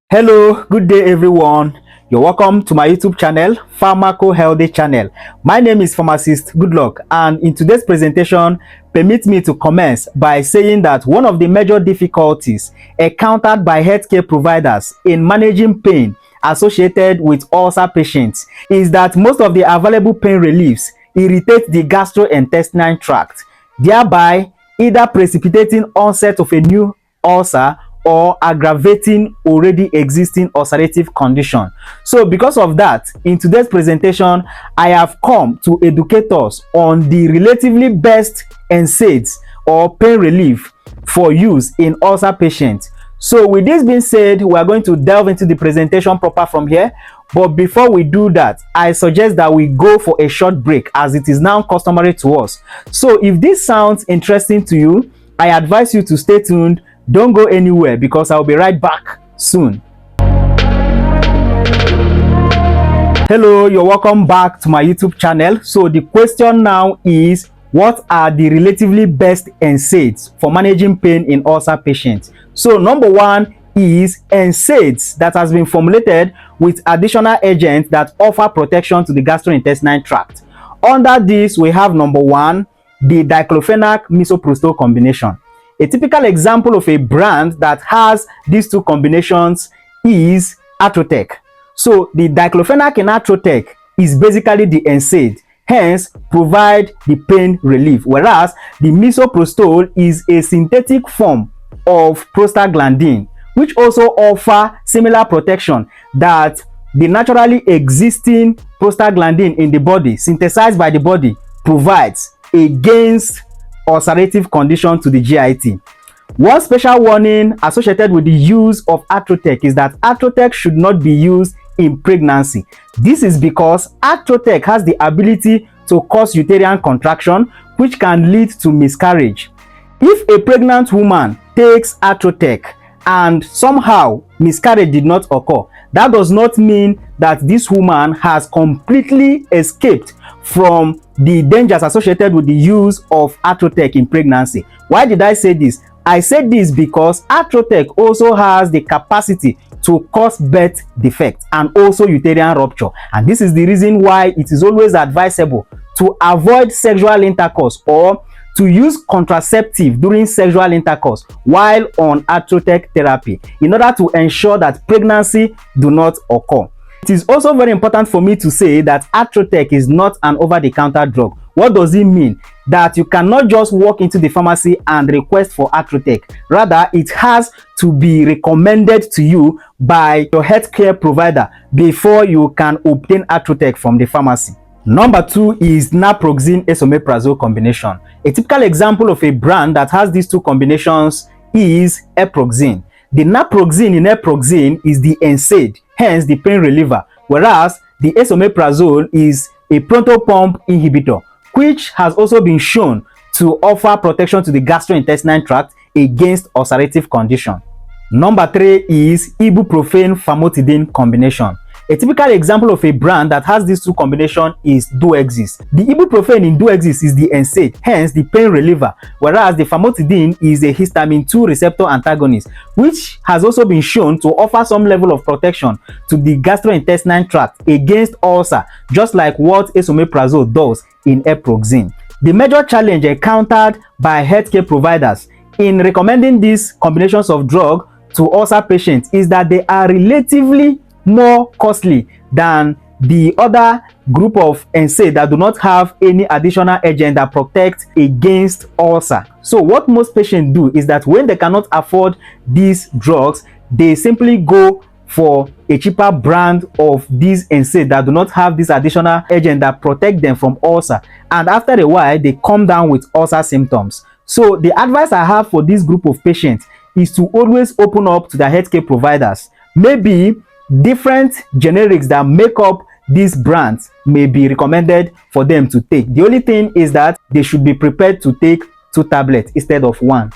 Hello, good day everyone. You're welcome to my YouTube channel, Pharmaco Healthy Channel. My name is Pharmacist Goodluck, and in today's presentation, permit me to commence by saying that one of the major difficulties encountered by healthcare providers in managing pain associated with ulcer patients is that most of the available pain reliefs irritate the gastrointestinal tract, thereby either precipitating onset of a new ulcer or aggravating already existing ulcerative condition. So because of that, in today's presentation, I have come to educate us on the relatively best NSAIDs or pain relief for use in ulcer patients. So with this being said, we are going to delve into the presentation proper from here. But before we do that, I suggest that we go for a short break, as it is now customary to us. So if this sounds interesting to you, I advise you to stay tuned. Don't go anywhere, because I'll be right back soon. Hello, you're welcome back to my YouTube channel. So the question now is, what are the relatively best NSAIDs for managing pain in ulcer patients? So number one is NSAIDs that has been formulated with additional agents that offer protection to the gastrointestinal tract. Under this, we have number one, the diclofenac-misoprostol combination. A typical example of a brand that has these two combinations is Atrotech. So the diclofenac in Atrotech is basically the NSAID, hence provide the pain relief, whereas the misoprostol is a synthetic form of prostaglandin, which also offer similar protection that the naturally existing prostaglandin in the body, synthesized by the body, provides against ulcerative condition to the GIT. One special warning associated with the use of Atrotech is that Atrotech should not be used in pregnancy. This is because Atrotech has the ability to cause uterine contraction, which can lead to miscarriage. If a pregnant woman takes Atrotech and somehow miscarriage did not occur, that does not mean that this woman has completely escaped from the dangers associated with the use of Atrotech in pregnancy. Why did I say this? I said this because Atrotech also has the capacity to cause birth defects and also uterine rupture. And this is the reason why it is always advisable to avoid sexual intercourse or to use contraceptive during sexual intercourse while on Atrotech therapy, in order to ensure that pregnancy do not occur. It is also very important for me to say that Atrotech is not an over-the-counter drug. What does it mean? That you cannot just walk into the pharmacy and request for Atrotech. Rather, it has to be recommended to you by your healthcare provider before you can obtain Atrotech from the pharmacy. Number two is naproxen-esomeprazole combination. A typical example of a brand that has these two combinations is Eproxen. The naproxen in Eproxen is the NSAID, hence the pain reliever, whereas the esomeprazole is a proton-pump inhibitor, which has also been shown to offer protection to the gastrointestinal tract against ulcerative condition. Number three is Ibuprofen-famotidine combination. A typical example of a brand that has these two combinations is Duexis. The Ibuprofen in Duexis is the NSAID, hence the pain reliever, whereas the famotidine is a histamine 2 receptor antagonist, which has also been shown to offer some level of protection to the gastrointestinal tract against ulcer, just like what esomeprazole does in Eproxen. The major challenge encountered by healthcare providers in recommending these combinations of drugs to ulcer patients is that they are relatively more costly than the other group of NSAID that do not have any additional agent that protect against ulcer. So what most patients do is that when they cannot afford these drugs, they simply go for a cheaper brand of these NSAID that do not have this additional agent that protect them from ulcer, and after a while they come down with ulcer symptoms. So the advice I have for this group of patients is to always open up to their healthcare providers. Maybe different generics that make up these brands may be recommended for them to take. The only thing is that they should be prepared to take 2 tablets instead of 1.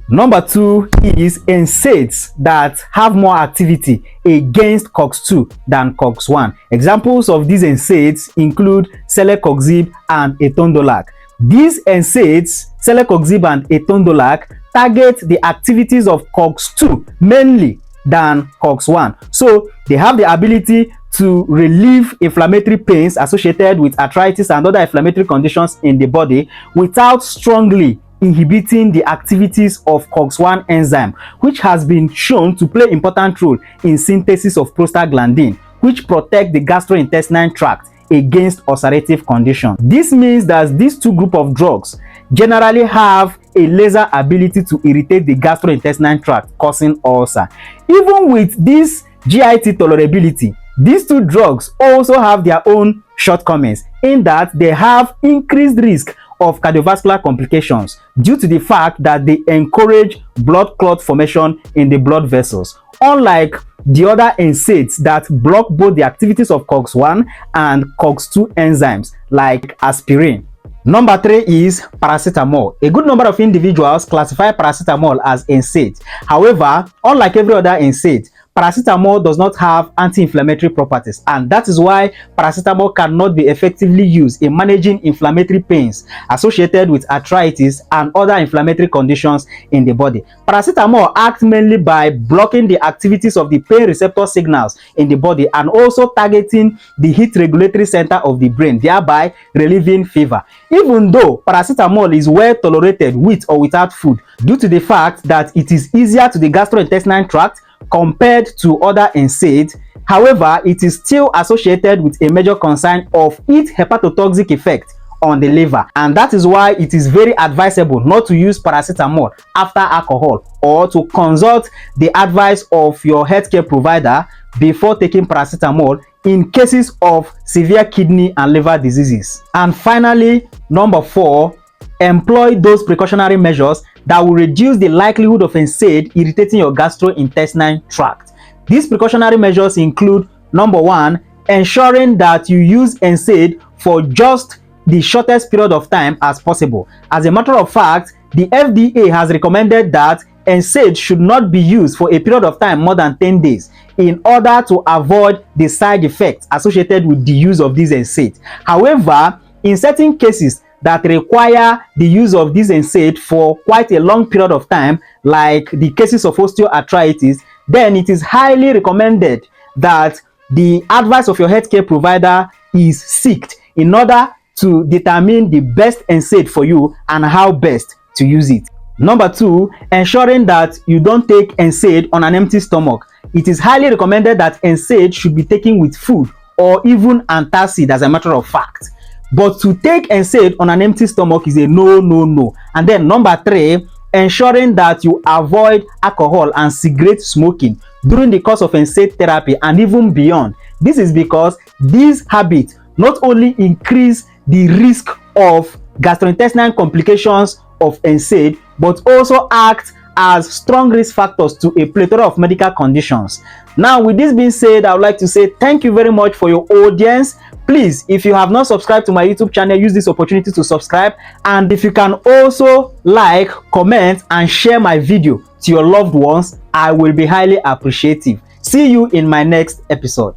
Number two is NSAIDs that have more activity against COX-2 than COX-1. Examples of these NSAIDs include Celecoxib and Etondolac. These NSAIDs, Celecoxib and Etondolac, target the activities of COX-2 mainly than COX-1. So they have the ability to relieve inflammatory pains associated with arthritis and other inflammatory conditions in the body without strongly inhibiting the activities of COX-1 enzyme, which has been shown to play important role in synthesis of prostaglandin, which protect the gastrointestinal tract against ulcerative conditions. This means that these two groups of drugs generally have a lesser ability to irritate the gastrointestinal tract, causing ulcer. Even with this GIT tolerability, these two drugs also have their own shortcomings in that they have increased risk of cardiovascular complications due to the fact that they encourage blood clot formation in the blood vessels, unlike the other NSAIDs that block both the activities of COX-1 and COX-2 enzymes like aspirin. Number 3 is paracetamol. A good number of individuals classify paracetamol as NSAID. However, unlike every other NSAID, paracetamol does not have anti-inflammatory properties, and that is why paracetamol cannot be effectively used in managing inflammatory pains associated with arthritis and other inflammatory conditions in the body. Paracetamol acts mainly by blocking the activities of the pain receptor signals in the body and also targeting the heat regulatory center of the brain, thereby relieving fever. Even though paracetamol is well tolerated with or without food due to the fact that it is easier to the gastrointestinal tract compared to other NSAIDs, however, it is still associated with a major concern of its hepatotoxic effect on the liver, and that is why it is very advisable not to use paracetamol after alcohol or to consult the advice of your healthcare provider before taking paracetamol in cases of severe kidney and liver diseases. And finally, number 4, employ those precautionary measures that will reduce the likelihood of NSAID irritating your gastrointestinal tract. These precautionary measures include, number 1, ensuring that you use NSAID for just the shortest period of time as possible. As a matter of fact, the FDA has recommended that NSAID should not be used for a period of time more than 10 days in order to avoid the side effects associated with the use of these NSAID. However, in certain cases that require the use of this NSAID for quite a long period of time, like the cases of osteoarthritis, then it is highly recommended that the advice of your healthcare provider is sought in order to determine the best NSAID for you and how best to use it. Number 2, ensuring that you don't take NSAID on an empty stomach. It is highly recommended that NSAID should be taken with food or even antacid, as a matter of fact. But to take NSAID on an empty stomach is a no. And then number 3, ensuring that you avoid alcohol and cigarette smoking during the course of NSAID therapy and even beyond. This is because these habits not only increase the risk of gastrointestinal complications of NSAID, but also act as strong risk factors to a plethora of medical conditions. Now, with this being said, I would like to say thank you very much for your audience. Please, if you have not subscribed to my YouTube channel, use this opportunity to subscribe. And if you can also like, comment, and share my video to your loved ones, I will be highly appreciative. See you in my next episode.